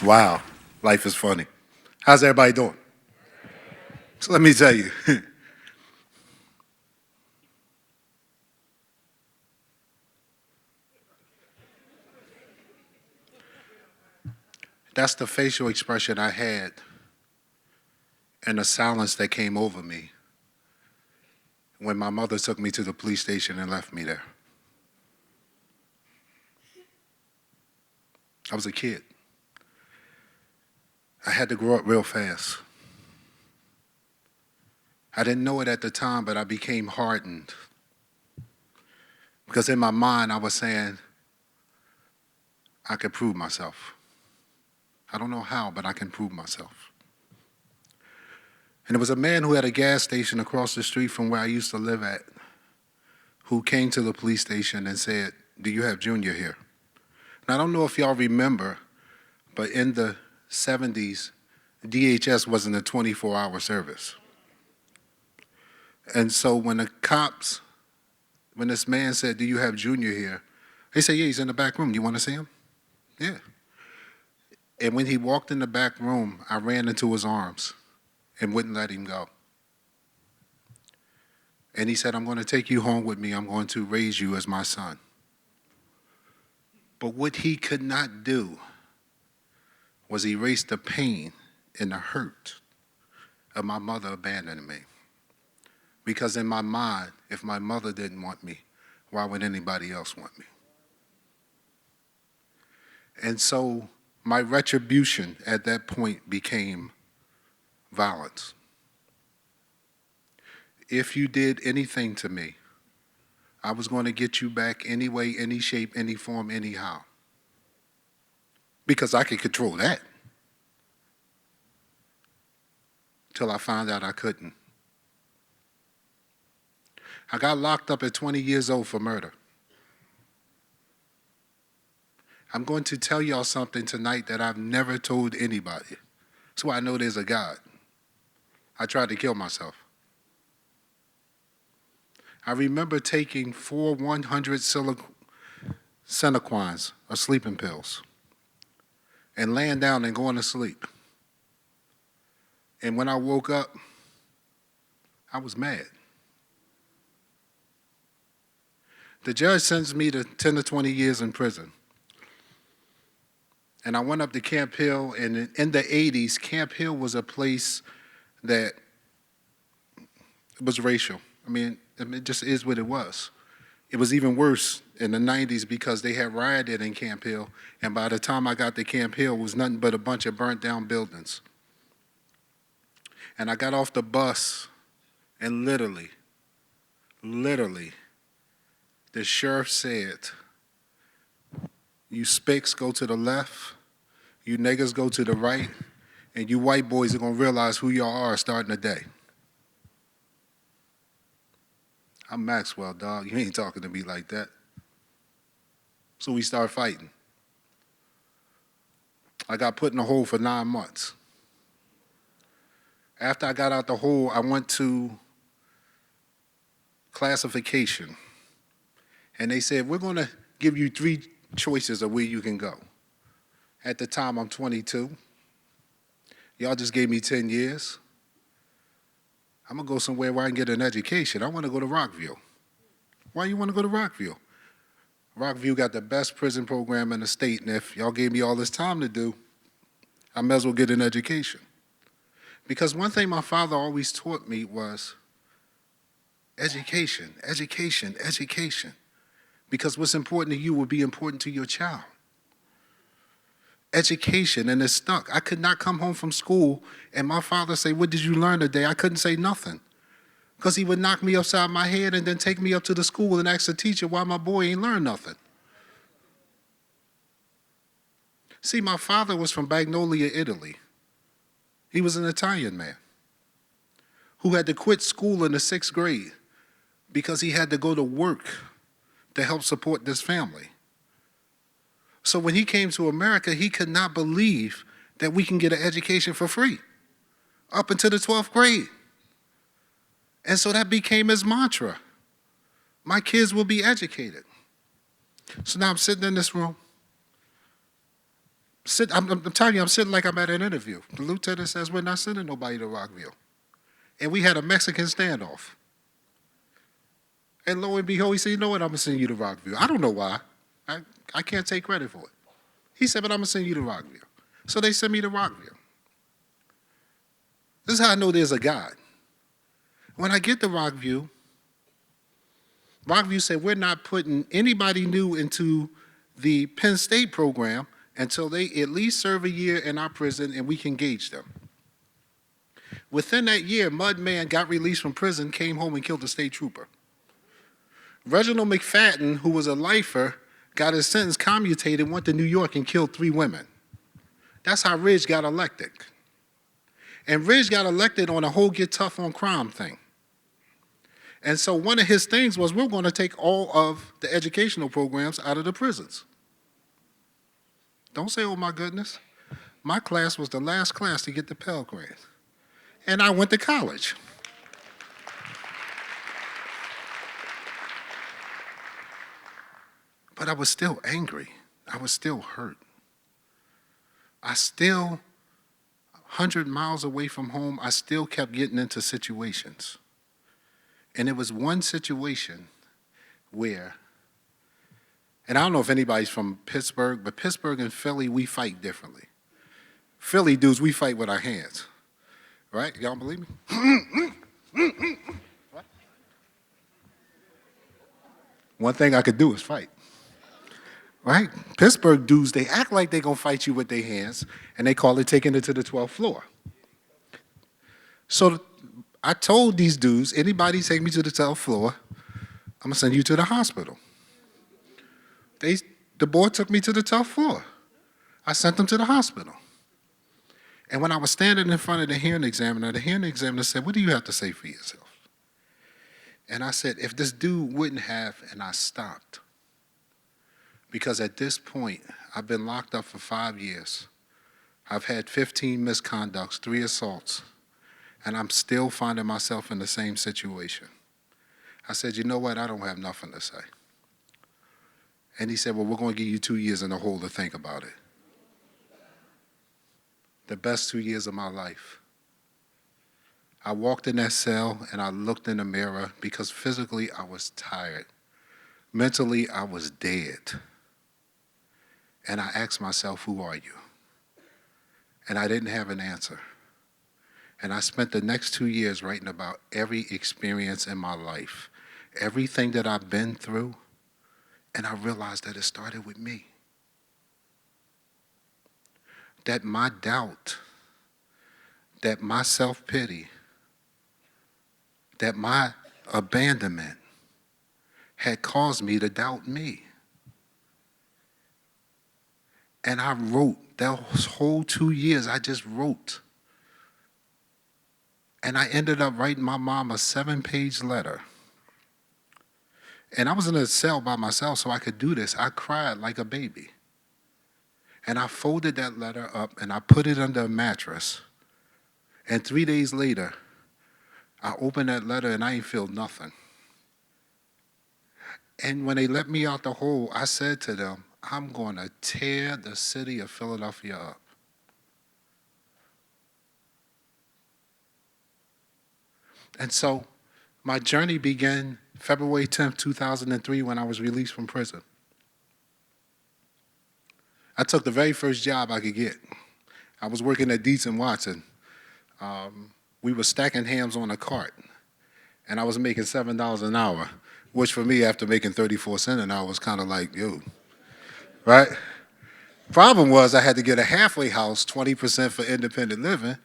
Wow, life is funny. How's everybody doing? So let me tell you, that's the facial expression I had and the silence that came over me when my mother took me to the police station and left me there. I was a kid. I had to grow up real fast. I didn't know it at the time, but I became hardened. Because in my mind, I was saying, I could prove myself. I don't know how, but I can prove myself. And there was a man who had a gas station across the street from where I used to live at who came to the police station and said, "Do you have Junior here?" And I don't know if y'all remember, but in the 70s, DHS wasn't a 24-hour service. And so when when this man said, "Do you have Junior here?" He said, "Yeah, he's in the back room. You want to see him?" Yeah. And when he walked in the back room, I ran into his arms and wouldn't let him go. And he said, "I'm going to take you home with me. I'm going to raise you as my son." But what he could not do was erase the pain and the hurt of my mother abandoning me. Because in my mind, if my mother didn't want me, why would anybody else want me? And so my retribution at that point became violence. If you did anything to me, I was going to get you back any way, any shape, any form, anyhow. Because I could control that. Till I found out I couldn't. I got locked up at 20 years old for murder. I'm going to tell y'all something tonight that I've never told anybody. That's why I know there's a God. I tried to kill myself. I remember taking 4 100 Cinequans, or sleeping pills, and laying down and going to sleep. And when I woke up, I was mad. The judge sentenced me to 10 to 20 years in prison. And I went up to Camp Hill, and in the 80s, Camp Hill was a place that was racial. I mean, it just is what it was. It was even worse in the 90s because they had rioted in Camp Hill, and by the time I got to Camp Hill, it was nothing but a bunch of burnt down buildings. And I got off the bus, and literally, the sheriff said, "You spicks go to the left, you niggas go to the right, and you white boys are gonna realize who y'all are starting today." I'm Maxwell, dog. You ain't talking to me like that. So we started fighting. I got put in a hole for 9 months. After I got out the hole, I went to classification. And they said, "We're gonna give you 3 choices of where you can go." At the time, I'm 22. Y'all just gave me 10 years. I'm gonna go somewhere where I can get an education. I wanna go to Rockville. Why you wanna go to Rockville? Rockville got the best prison program in the state, and if y'all gave me all this time to do, I might as well get an education. Because one thing my father always taught me was education, education, education. Because what's important to you will be important to your child. Education, and it's stuck. I could not come home from school and my father say, "What did you learn today?" I couldn't say nothing. Because he would knock me upside my head and then take me up to the school and ask the teacher why my boy ain't learned nothing. See, my father was from Magnolia, Italy. He was an Italian man who had to quit school in the 6th grade because he had to go to work to help support this family. So when he came to America, he could not believe that we can get an education for free up until the 12th grade. And so that became his mantra. My kids will be educated. So now I'm sitting in this room, I'm telling you, I'm sitting like I'm at an interview. The lieutenant says, we're not sending nobody to Rockville. And we had a Mexican standoff. And lo and behold, he said, you know what, I'm going to send you to Rockville. I don't know why. I can't take credit for it. He said, but I'm going to send you to Rockville. So they sent me to Rockville. This is how I know there's a God. When I get to Rockville said, we're not putting anybody new into the Penn State program until they at least serve a year in our prison and we can gauge them. Within that year, Mud Man got released from prison, came home and killed a state trooper. Reginald McFadden, who was a lifer, got his sentence commutated, went to New York and killed 3 women. That's how Ridge got elected. And Ridge got elected on a whole get tough on crime thing. And so one of his things was, we're going to take all of the educational programs out of the prisons. Don't say, oh my goodness. My class was the last class to get the Pell Grant. And I went to college. But I was still angry. I was still hurt. I still, 100 miles away from home, I still kept getting into situations. And it was one situation where, and I don't know if anybody's from Pittsburgh, but Pittsburgh and Philly, we fight differently. Philly dudes, we fight with our hands. Right? Y'all believe me? What? One thing I could do is fight. Right? Pittsburgh dudes, they act like they're going to fight you with their hands, and they call it taking it to the 12th floor. So I told these dudes, anybody take me to the 12th floor, I'm going to send you to the hospital. The board took me to the 12th floor. I sent them to the hospital. And when I was standing in front of the hearing examiner said, what do you have to say for yourself? And I said, if this dude wouldn't have, and I stopped. Because at this point, I've been locked up for 5 years. I've had 15 misconducts, 3 assaults, and I'm still finding myself in the same situation. I said, you know what, I don't have nothing to say. And he said, well, we're going to give you 2 years in the hole to think about it. The best 2 years of my life. I walked in that cell and I looked in the mirror because physically I was tired. Mentally, I was dead. And I asked myself, who are you? And I didn't have an answer. And I spent the next 2 years writing about every experience in my life, everything that I've been through, and I realized that it started with me. That my doubt, that my self-pity, that my abandonment had caused me to doubt me. And I wrote, those whole 2 years, I just wrote. And I ended up writing my mom a 7-page letter. And I was in a cell by myself, so I could do this. I cried like a baby. And I folded that letter up and I put it under a mattress. And 3 days later, I opened that letter and I ain't feel nothing. And when they let me out the hole, I said to them, I'm going to tear the city of Philadelphia up. And so my journey began February 10th, 2003, when I was released from prison. I took the very first job I could get. I was working at Dietz and Watson. We were stacking hams on a cart, and I was making $7 an hour, which for me, after making 34 cents an hour, was kind of like, yo, right? Problem was I had to get a halfway house, 20% for independent living,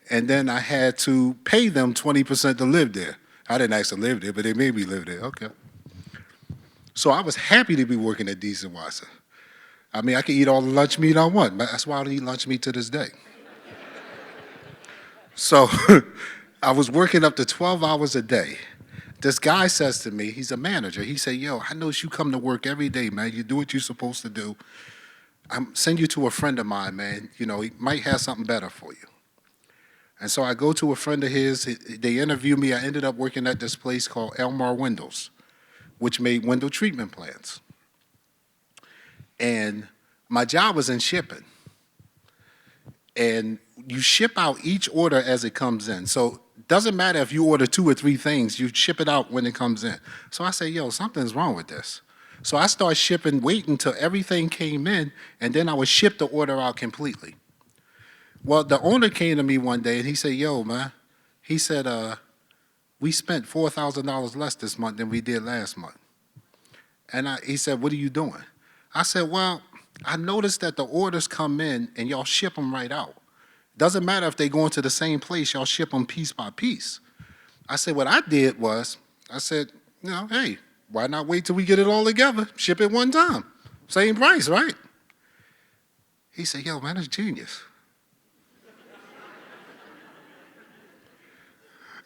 and then I had to pay them 20% to live there. I didn't actually live there, but they made me live there. Okay. So I was happy to be working at Dietz and Watson. I mean, I could eat all the lunch meat I want, but that's why I don't eat lunch meat to this day. So I was working up to 12 hours a day. This guy says to me, he's a manager, he said, yo, I know you come to work every day, man. You do what you're supposed to do. I'm send you to a friend of mine, man. You know, he might have something better for you. And so I go to a friend of his. They interview me. I ended up working at this place called Elmar Windows, which made window treatment plants. And my job was in shipping. and you ship out each order as it comes in. So it doesn't matter if you order 2 or 3 things, you ship it out when it comes in. So I say, yo, something's wrong with this. So I start shipping, waiting until everything came in, and then I would ship the order out completely. Well, the owner came to me one day and he said, yo, man, he said, we spent $4,000 less this month than we did last month. And he said, what are you doing? I said, well, I noticed that the orders come in and y'all ship them right out. Doesn't matter if they go into the same place, y'all ship them piece by piece. I said, what I did was, I said, you know, hey, why not wait till we get it all together, ship it one time? Same price, right? He said, yo, man, that's genius.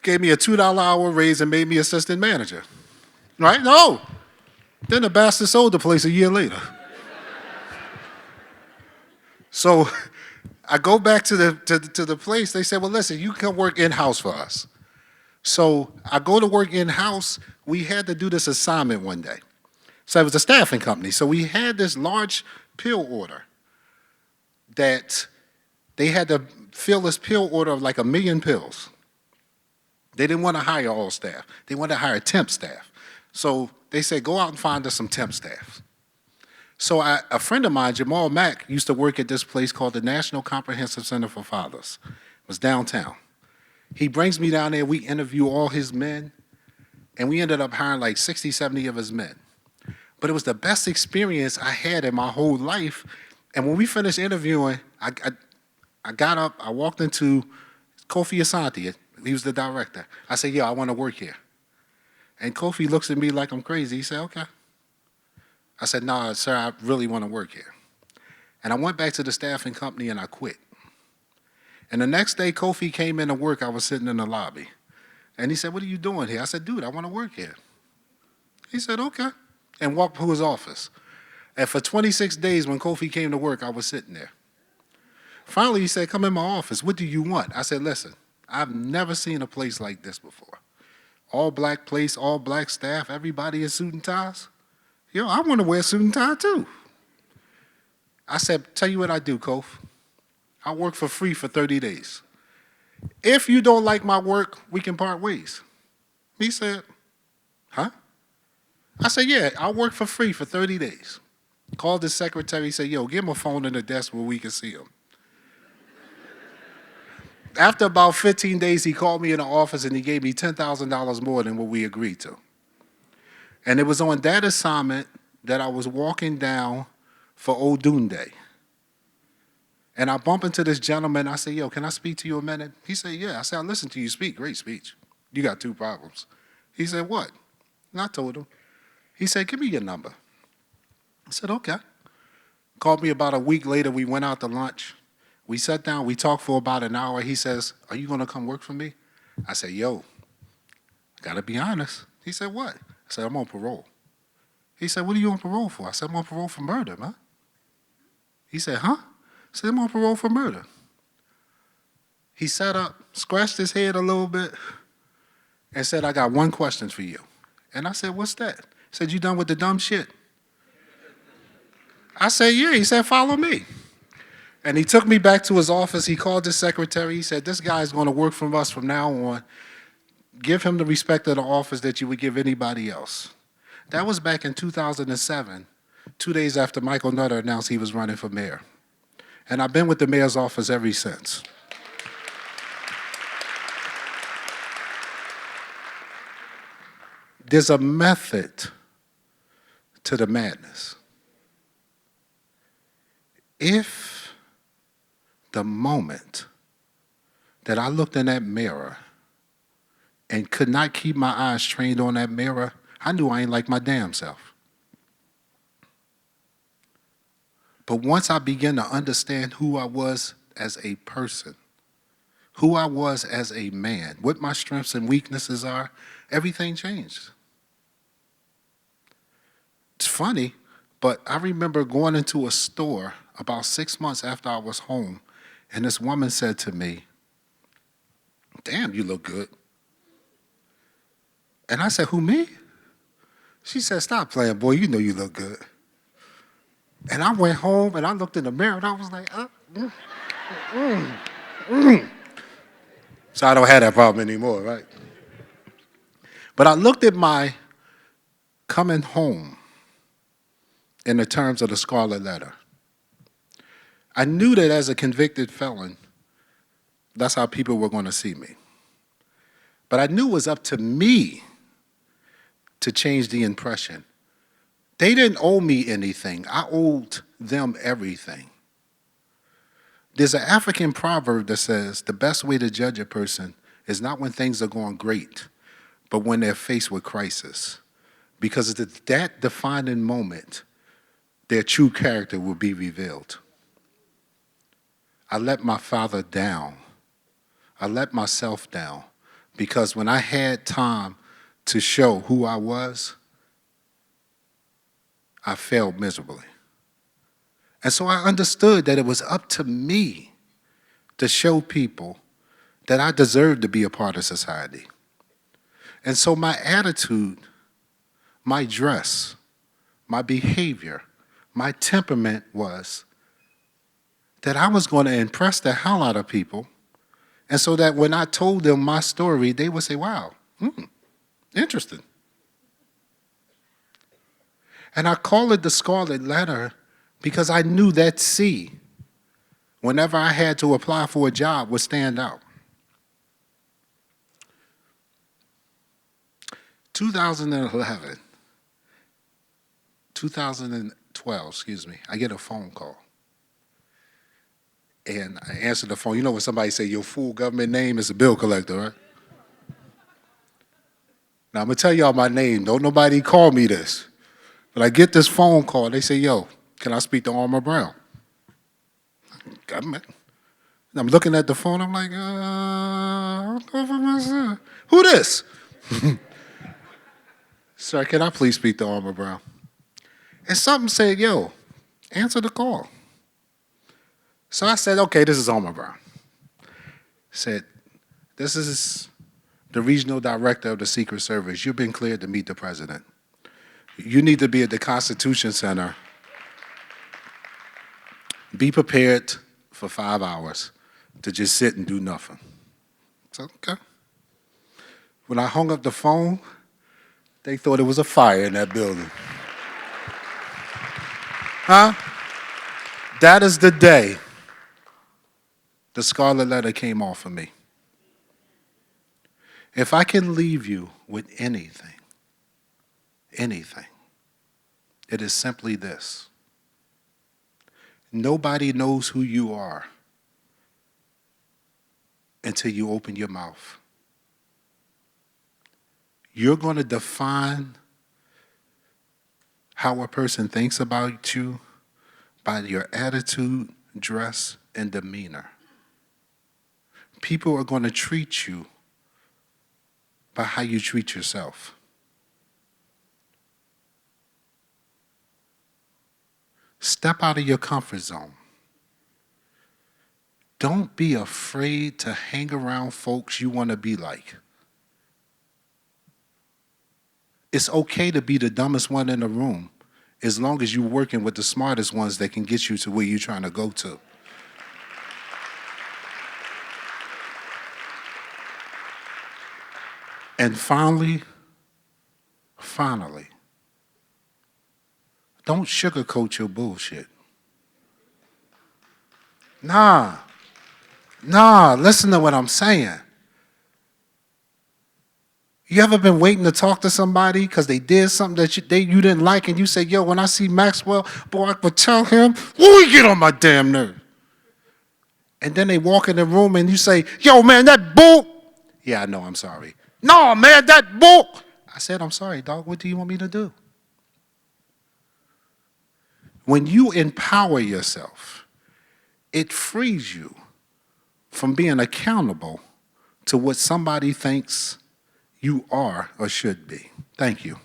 Gave me a $2 hour raise and made me assistant manager. Right? No. Then the bastard sold the place a year later. So I go back to the place. They said, well, listen, you can work in-house for us. So I go to work in-house. We had to do this assignment one day. So it was a staffing company. So we had this large pill order that they had to fill this pill order of like 1 million pills. They didn't want to hire all staff. They wanted to hire temp staff. So they said, go out and find us some temp staff. So a friend of mine, Jamal Mack, used to work at this place called the National Comprehensive Center for Fathers. It was downtown. He brings me down there. We interview all his men, and we ended up hiring like 60, 70 of his men. But it was the best experience I had in my whole life. And when we finished interviewing, I got up, I walked into Kofi Asante. He was the director. I said, yo, I want to work here. And Kofi looks at me like I'm crazy. He said, okay. I said, no, sir, I really want to work here. And I went back to the staffing company and I quit. And the next day, Kofi came in to work. I was sitting in the lobby. And he said, what are you doing here? I said, dude, I want to work here. He said, okay. And walked to his office. And for 26 days, when Kofi came to work, I was sitting there. Finally, he said, come in my office. What do you want? I said, listen, I've never seen a place like this before. All black place, all black staff, everybody in suit and ties. Yo, I want to wear a suit and tie too. I said, tell you what I do, Kof. I work for free for 30 days. If you don't like my work, we can part ways. He said, huh? I said, yeah, I'll work for free for 30 days. Called his secretary, said, yo, give him a phone in the desk where we can see him. After about 15 days, he called me in the office and he gave me $10,000 more than what we agreed to. And it was on that assignment that I was walking down for Odun Day. And I bump into this gentleman. I say, yo, can I speak to you a minute? He said, yeah. I said, I listened to you speak. Great speech. You got 2 problems. He said, what? And I told him. He said, give me your number. I said, okay. Called me about a week later. We went out to lunch. We sat down, we talked for about an hour. He says, are you going to come work for me? I said, yo, I got to be honest. He said, what? I said, I'm on parole. He said, what are you on parole for? I said, I'm on parole for murder, man. He said, huh? I said, I'm on parole for murder. He sat up, scratched his head a little bit, and said, I got one question for you. And I said, what's that? He said, you done with the dumb shit? I said, yeah. He said, follow me. And he took me back to his office. He called his secretary. He said, this guy's going to work for us from now on. Give him the respect of the office that you would give anybody else. That was back in 2007, 2 days after Michael Nutter announced he was running for mayor. And I've been with the mayor's office ever since. There's a method to the madness. If the moment that I looked in that mirror and could not keep my eyes trained on that mirror, I knew I ain't like my damn self. But once I began to understand who I was as a person, who I was as a man, what my strengths and weaknesses are, everything changed. It's funny, but I remember going into a store about 6 months after I was home, and this woman said to me, damn, you look good. And I said, who, me? She said, stop playing, boy, you know you look good. And I went home and I looked in the mirror and I was like, So I don't have that problem anymore, right? But I looked at my coming home in the terms of the Scarlet Letter. I knew that as a convicted felon, that's how people were going to see me. But I knew it was up to me to change the impression. They didn't owe me anything. I owed them everything. There's an African proverb that says the best way to judge a person is not when things are going great, but when they're faced with crisis. Because at that defining moment, their true character will be revealed. I let my father down. I let myself down because when I had time to show who I was, I failed miserably. And so I understood that it was up to me to show people that I deserved to be a part of society. And so my attitude, my dress, my behavior, my temperament was that I was going to impress the hell out of people, and so that when I told them my story, they would say, wow, interesting. And I call it the Scarlet Letter because I knew that C, whenever I had to apply for a job, would stand out. 2012, I get a phone call. And I answer the phone. You know when somebody say your full government name is a bill collector, right? Now I'm gonna tell y'all my name. Don't nobody call me this. But I get this phone call. They say, yo, can I speak to Armour Brown? Government. And I'm looking at the phone. I'm like, who this? Sir, can I please speak to Armour Brown? And something said, yo, answer the call. So I said, okay, this is Armour Brown. Said, this is the regional director of the Secret Service. You've been cleared to meet the president. You need to be at the Constitution Center. Be prepared for 5 hours to just sit and do nothing. So, okay. When I hung up the phone, they thought it was a fire in that building. Huh? That is the day the Scarlet Letter came off of me. If I can leave you with anything, it is simply this. Nobody knows who you are until you open your mouth. You're going to define how a person thinks about you by your attitude, dress, and demeanor. People are going to treat you by how you treat yourself. Step out of your comfort zone. Don't be afraid to hang around folks you want to be like. It's okay to be the dumbest one in the room as long as you're working with the smartest ones that can get you to where you're trying to go to. And finally, don't sugarcoat your bullshit. Nah, listen to what I'm saying. You ever been waiting to talk to somebody because they did something that you didn't like, and you say, yo, when I see Maxwell, boy, I could tell him, he get on my damn nerve. And then they walk in the room and you say, yo, man, that bull. Yeah, I know, I'm sorry. No, man, that bull. I said, I'm sorry, dog. What do you want me to do? When you empower yourself, it frees you from being accountable to what somebody thinks you are or should be. Thank you.